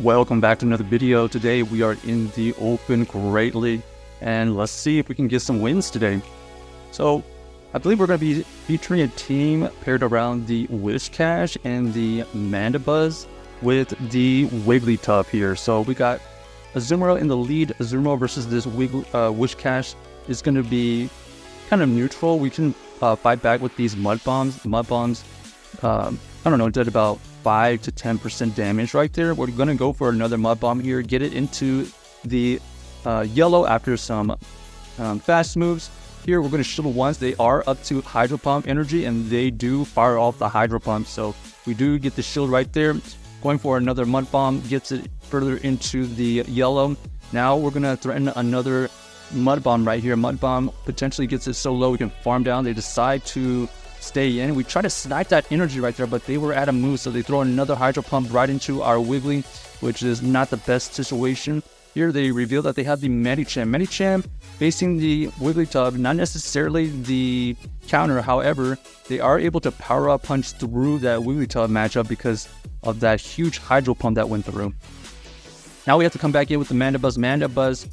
Welcome back to another video. Today we are in the Open Great League, and let's see if we can get some wins today. So I believe we're going to be featuring a team paired around the Whiscash and the Mandibuzz with the Wigglytuff here. So we got Azumarill in the lead. Azumarill versus this Whiscash is going to be kind of neutral. We can fight back with these Mud Bombs. Mud Bombs, I don't know, did about 5 to 10% damage right there. We're going to go for another Mud Bomb here, get it into the yellow after some fast moves. Here we're going to shield once. They are up to Hydro Pump energy and they do fire off the Hydro Pump. So we do get the shield right there. Going for another Mud Bomb, gets it further into the yellow. Now we're going to threaten another Mud Bomb right here. Mud Bomb potentially gets it so low we can farm down. They decide to stay in. We try to snipe that energy right there, but they were at a move, so they throw another Hydro Pump right into our Wiggly, which is not the best situation. Here they reveal that they have the Medicham. Medicham facing the Wigglytuff, not necessarily the counter. However, they are able to power up punch through that Wigglytuff matchup because of that huge Hydro Pump that went through. Now we have to come back in with the Mandibuzz. Mandibuzz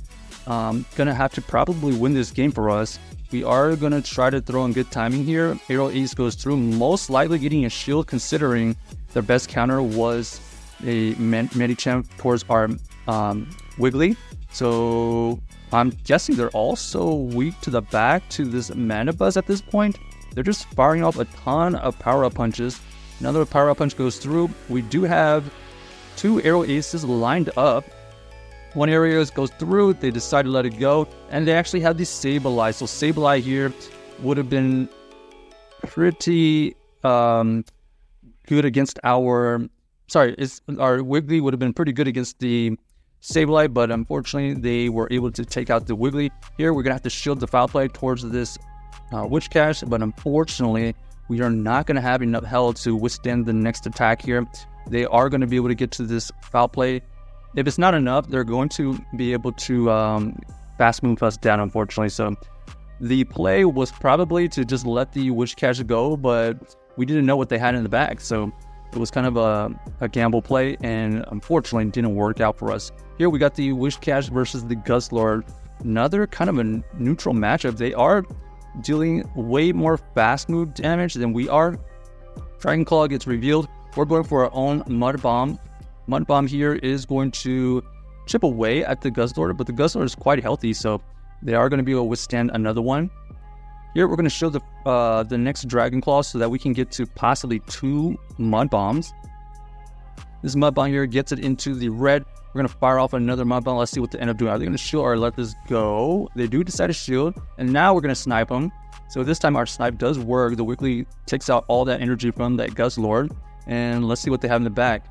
gonna have to probably win this game for us. We are going to try to throw in good timing here. Aerial Ace goes through, most likely getting a shield considering their best counter was a Medicham towards our Wiggly. So I'm guessing they're also weak to the back to this Mandibuzz at this point. They're just firing off a ton of power-up punches. Another power-up punch goes through. We do have 2 Aerial Aces lined up. One area goes through, they decide to let it go, and they actually have the Sableye. So Sableye here would have been pretty good against our... our Wiggly would have been pretty good against the Sableye, but unfortunately they were able to take out the Wiggly. Here we're going to have to shield the foul play towards this Whiscash, but unfortunately we are not going to have enough health to withstand the next attack here. They are going to be able to get to this foul play. If it's not enough, they're going to be able to fast move us down, unfortunately. So the play was probably to just let the Whiscash go, but we didn't know what they had in the bag. So it was kind of a gamble play, and unfortunately didn't work out for us. Here we got the Whiscash versus the Guzzlord. Another kind of a neutral matchup. They are dealing way more fast move damage than we are. Dragon Claw gets revealed. We're going for our own Mud Bomb. Mud Bomb here is going to chip away at the Guzzlord, but the Guzzlord is quite healthy, so they are going to be able to withstand another one. Here we're going to show the next Dragon Claw so that we can get to possibly 2 Mud Bombs. This Mud Bomb here gets it into the red. We're going to fire off another Mud Bomb. Let's see what they end up doing. Are they going to shield or let this go? They do decide to shield, and now we're going to snipe them. So this time our snipe does work. The Wiggly takes out all that energy from that Guzzlord, and let's see what they have in the back.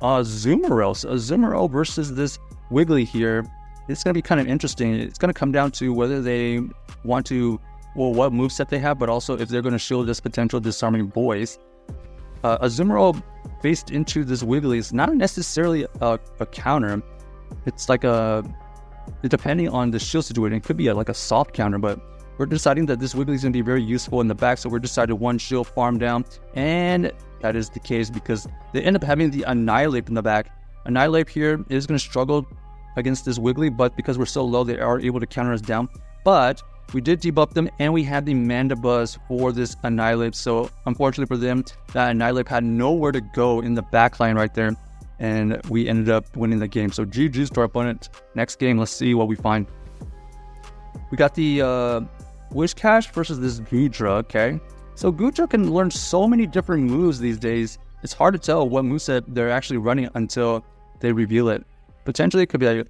Azumarill. So Azumarill versus this Wiggly here. It's going to be kind of interesting. It's going to come down to whether they want to, well, what moveset they have, but also if they're going to shield this potential disarming voice. Azumarill faced into this Wiggly is not necessarily a counter. It's like depending on the shield situation, it could be like a soft counter, but we're deciding that this Wiggly is going to be very useful in the back, so we're decided one shield farm down, and that is the case because they end up having the Annihilape in the back. Annihilape here is going to struggle against this Wiggly, but because we're so low, they are able to counter us down. But we did debuff them, and we had the Mandibuzz for this Annihilape. So unfortunately for them, that Annihilape had nowhere to go in the back line right there, and we ended up winning the game. So GG's to our opponent. Next game, let's see what we find. We got the Whiscash versus this Goodra, okay? So Goodra can learn so many different moves these days. It's hard to tell what moveset they're actually running until they reveal it. Potentially it could be like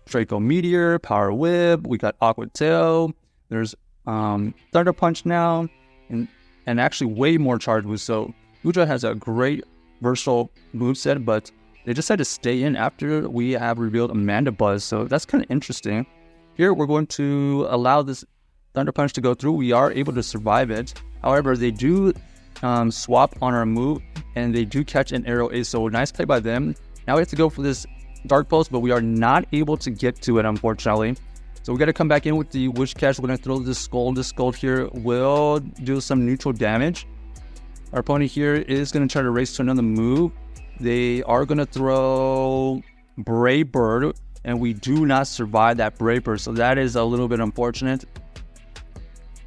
Draco Meteor, Power Whip, we got Aqua Tail, there's Thunder Punch now, and actually way more charge moves. So Goodra has a great versatile moveset, but they decided to stay in after we have revealed a Mandibuzz, so that's kind of interesting. Here we're going to allow this Thunder Punch to go through. We are able to survive it. However, they do swap on our move, and they do catch an Aerial Ace, so nice play by them. Now we have to go for this Dark Pulse, but we are not able to get to it, unfortunately. So we got to come back in with the Whiscash. We're going to throw this Skull. This Skull here will do some neutral damage. Our opponent here is going to try to race to another move. They are going to throw Brave Bird, and we do not survive that Brave Bird, so that is a little bit unfortunate.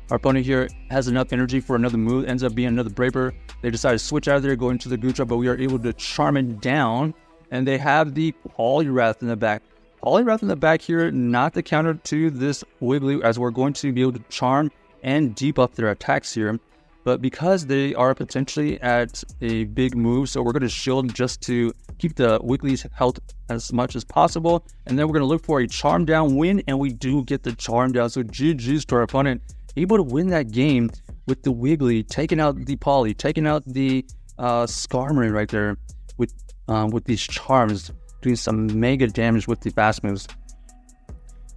Our opponent here has enough energy for another move, ends up being another Brave Bird. They decide to switch out of there, go into the Goodra, but we are able to charm it down, and they have the Poliwrath in the back. Poliwrath in the back here, not the counter to this Wiggly, as we're going to be able to charm and debuff their attacks here. But because they are potentially at a big move, so we're going to shield just to keep the Wiggly's health as much as possible. And then we're going to look for a charm down win, and we do get the charm down. So GG's to our opponent, able to win that game with the Wiggly, taking out the Poly, taking out the Skarmory right there with these charms, doing some mega damage with the fast moves.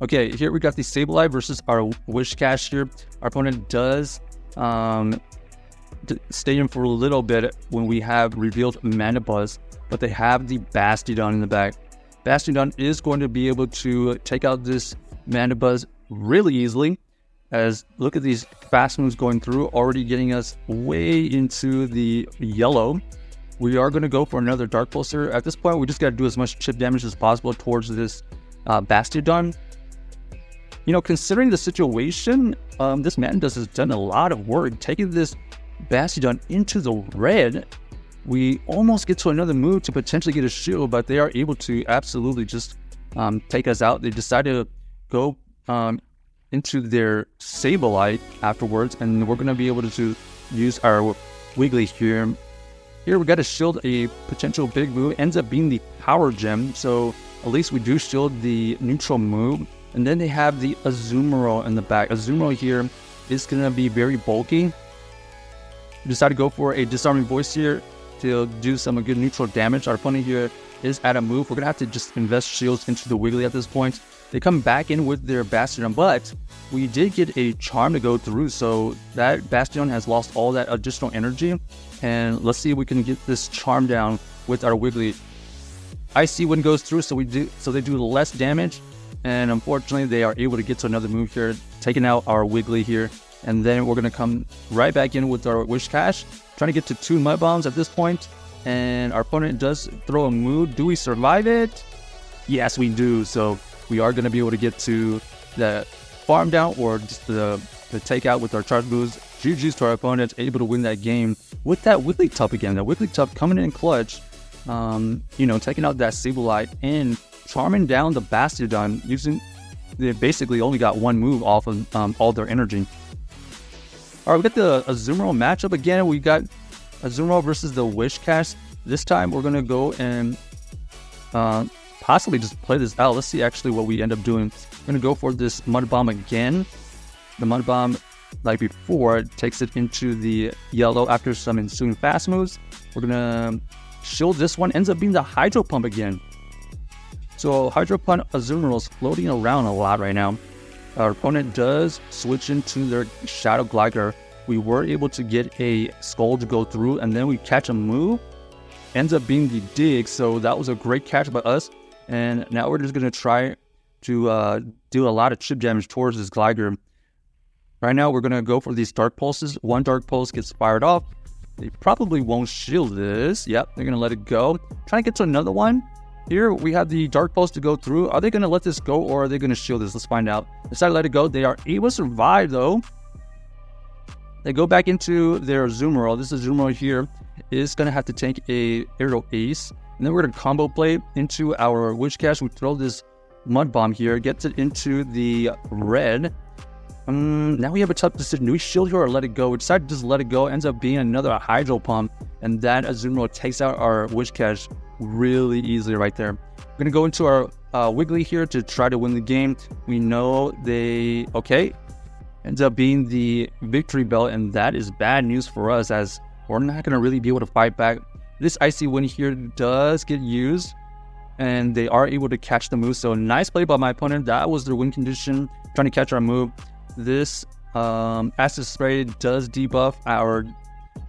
Okay, here we got the Sableye versus our Whiscash here. Our opponent does stay in for a little bit when we have revealed Mandibuzz, but they have the Bastiodon in the back. Bastiodon is going to be able to take out this Mandibuzz really easily, as look at these fast moves going through, already getting us way into the yellow. We are going to go for another Dark Pulsar. At this point, we just got to do as much chip damage as possible towards this Bastiodon. You know, considering the situation, this Mandibuzz has done a lot of work taking this Bastiodon into the red. We almost get to another move to potentially get a shield, but they are able to absolutely just take us out. They decide to go into their Sableye afterwards, and we're going to be able to use our Wiggly here. Here we got to shield a potential big move. Ends up being the Power Gem, so at least we do shield the neutral move. And then they have the Azumarill in the back. Azumarill here is going to be very bulky. We decide to go for a Disarming Voice here to do some good neutral damage. Our opponent here is at a move. We're going to have to just invest shields into the Wiggly at this point. They come back in with their Bastiodon, but we did get a charm to go through, so that Bastiodon has lost all that additional energy. And let's see if we can get this charm down with our Wiggly. Icy Wind goes through, so they do less damage. And unfortunately, they are able to get to another move here, taking out our Wiggly here. And then we're going to come right back in with our Whiscash, trying to get to 2 Mud Bombs at this point. And our opponent does throw a move. Do we survive it? Yes, we do. So we are going to be able to get to the farm down or just the takeout with our charge moves. GG's to our opponent, able to win that game with that Wigglytuff again. The Wigglytuff coming in clutch, you know, taking out that Sableye and charming down the Bastiodon, they basically only got one move off of all their energy. All right, we got the Azumarill matchup again. We got Azumarill versus the Whiscash. This time we're going to go and possibly just play this out. Let's see actually what we end up doing. We're going to go for this Mud Bomb again. The Mud Bomb, like before, takes it into the yellow after some ensuing fast moves. We're going to shield this one. Ends up being the Hydro Pump again. So Hydro Pump Azumarill is floating around a lot right now. Our opponent does switch into their Shadow Glider. We were able to get a Skull to go through, and then we catch a move. Ends up being the Dig, so that was a great catch by us. And now we're just going to try to do a lot of chip damage towards this Glider. Right now, we're going to go for these Dark Pulses. One Dark Pulse gets fired off. They probably won't shield this. Yep, they're going to let it go. Trying to get to another one. Here, we have the Dark Pulse to go through. Are they going to let this go, or are they going to shield this? Let's find out. Decide to let it go. They are able to survive, though. They go back into their Azumarill. This Azumarill here is going to have to take a Aerial Ace. And then we're going to combo play into our Whiscash. We throw this Mud Bomb here. Gets it into the red. Now we have a tough decision. Do we shield here or let it go? We decide to just let it go. Ends up being another Hydro Pump. And that Azumarill takes out our Whiscash really easily right there. We're going to go into our Wiggly here to try to win the game. We know ends up being the Victory Bell, and that is bad news for us, as we're not going to really be able to fight back. This Icy Wind here does get used, and they are able to catch the move. So nice play by my opponent. That was their win condition, trying to catch our move. This Acid Spray does debuff our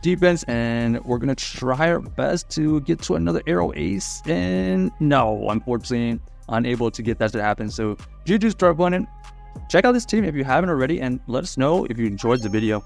defense, and we're going to try our best to get to another Aerial Ace. And no, unfortunately, unable to get that to happen. So GG's to our opponent. Check out this team if you haven't already, and let us know if you enjoyed the video.